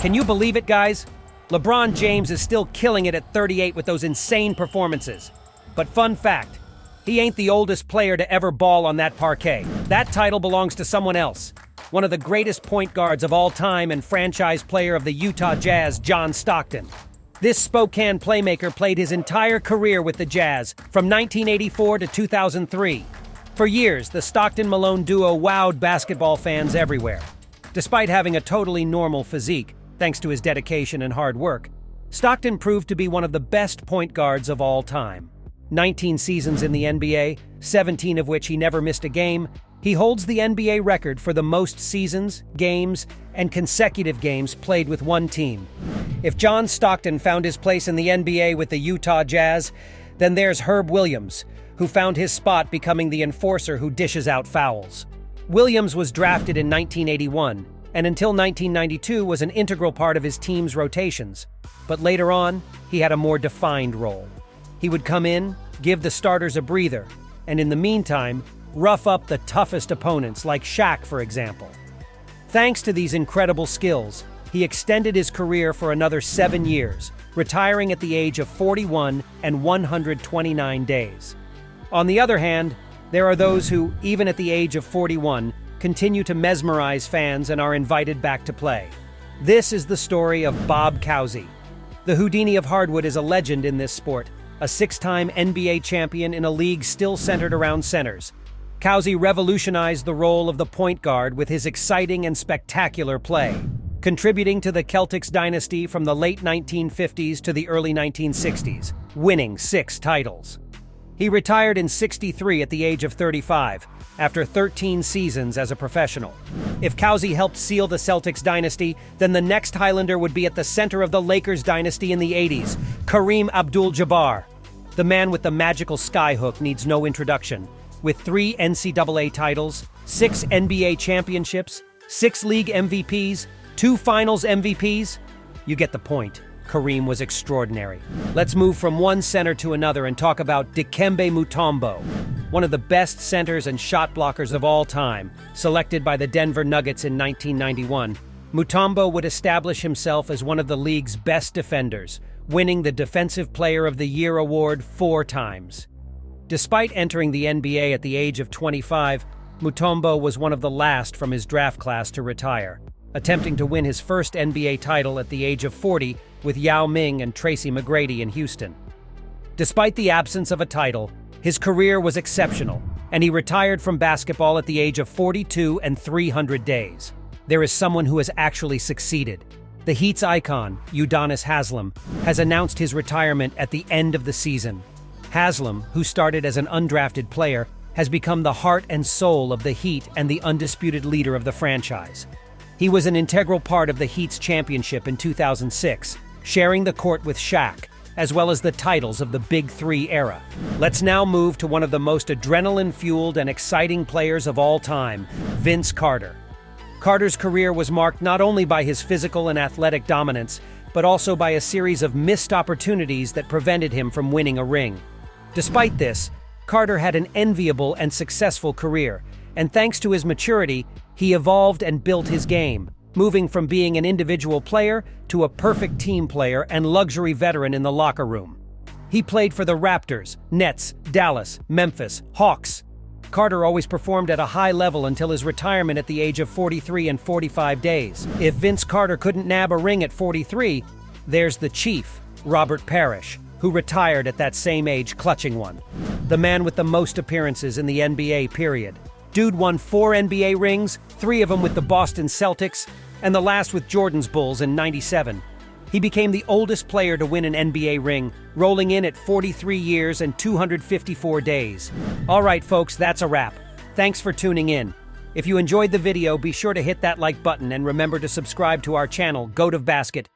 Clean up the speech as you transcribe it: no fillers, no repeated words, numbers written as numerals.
Can you believe it, guys? LeBron James is still killing it at 38 with those insane performances. But fun fact, he ain't the oldest player to ever ball on that parquet. That title belongs to someone else. One of the greatest point guards of all time and franchise player of the Utah Jazz, John Stockton. This Spokane playmaker played his entire career with the Jazz, from 1984 to 2003. For years, the Stockton-Malone duo wowed basketball fans everywhere. Despite having a totally normal physique, thanks to his dedication and hard work, Stockton proved to be one of the best point guards of all time. 19 seasons in the NBA, 17 of which he never missed a game, he holds the NBA record for the most seasons, games, and consecutive games played with one team. If John Stockton found his place in the NBA with the Utah Jazz, then there's Herb Williams, who found his spot becoming the enforcer who dishes out fouls. Williams was drafted in 1981, and until 1992 was an integral part of his team's rotations. But later on, he had a more defined role. He would come in, give the starters a breather, and in the meantime, rough up the toughest opponents, like Shaq, for example. Thanks to these incredible skills, he extended his career for another 7 years, retiring at the age of 41 and 129 days. On the other hand, there are those who, even at the age of 41, continue to mesmerize fans and are invited back to play. This is the story of Bob Cousy. The Houdini of Hardwood is a legend in this sport, a 6-time NBA champion in a league still centered around centers. Cousy revolutionized the role of the point guard with his exciting and spectacular play, contributing to the Celtics dynasty from the late 1950s to the early 1960s, winning 6 titles. He retired in '63 at the age of 35, after 13 seasons as a professional. If Cousy helped seal the Celtics dynasty, then the next Highlander would be at the center of the Lakers dynasty in the '80s, Kareem Abdul-Jabbar. The man with the magical skyhook needs no introduction. With 3 NCAA titles, 6 NBA championships, 6 league MVPs, 2 finals MVPs, you get the point. Kareem was extraordinary. Let's move from one center to another and talk about Dikembe Mutombo, one of the best centers and shot blockers of all time. Selected by the Denver Nuggets in 1991, Mutombo would establish himself as one of the league's best defenders, winning the Defensive Player of the Year award 4 times. Despite entering the NBA at the age of 25, Mutombo was one of the last from his draft class to retire, attempting to win his first NBA title at the age of 40 with Yao Ming and Tracy McGrady in Houston. Despite the absence of a title, his career was exceptional, and he retired from basketball at the age of 42 and 300 days. There is someone who has actually succeeded. The Heat's icon, Udonis Haslem, has announced his retirement at the end of the season. Haslem, who started as an undrafted player, has become the heart and soul of the Heat and the undisputed leader of the franchise. He was an integral part of the Heat's championship in 2006, sharing the court with Shaq, as well as the titles of the Big Three era. Let's now move to one of the most adrenaline-fueled and exciting players of all time, Vince Carter. Carter's career was marked not only by his physical and athletic dominance, but also by a series of missed opportunities that prevented him from winning a ring. Despite this, Carter had an enviable and successful career, and thanks to his maturity, he evolved and built his game, moving from being an individual player to a perfect team player and luxury veteran in the locker room. He played for the Raptors, Nets, Dallas, Memphis, Hawks. Carter always performed at a high level until his retirement at the age of 43 and 45 days. If Vince Carter couldn't nab a ring at 43, there's the Chief, Robert Parrish, who retired at that same age clutching one. The man with the most appearances in the NBA, period. Dude won 4 NBA rings, 3 of them with the Boston Celtics, and the last with Jordan's Bulls in '97. He became the oldest player to win an NBA ring, rolling in at 43 years and 254 days. All right, folks, that's a wrap. Thanks for tuning in. If you enjoyed the video, be sure to hit that like button and remember to subscribe to our channel, Goat of Basket,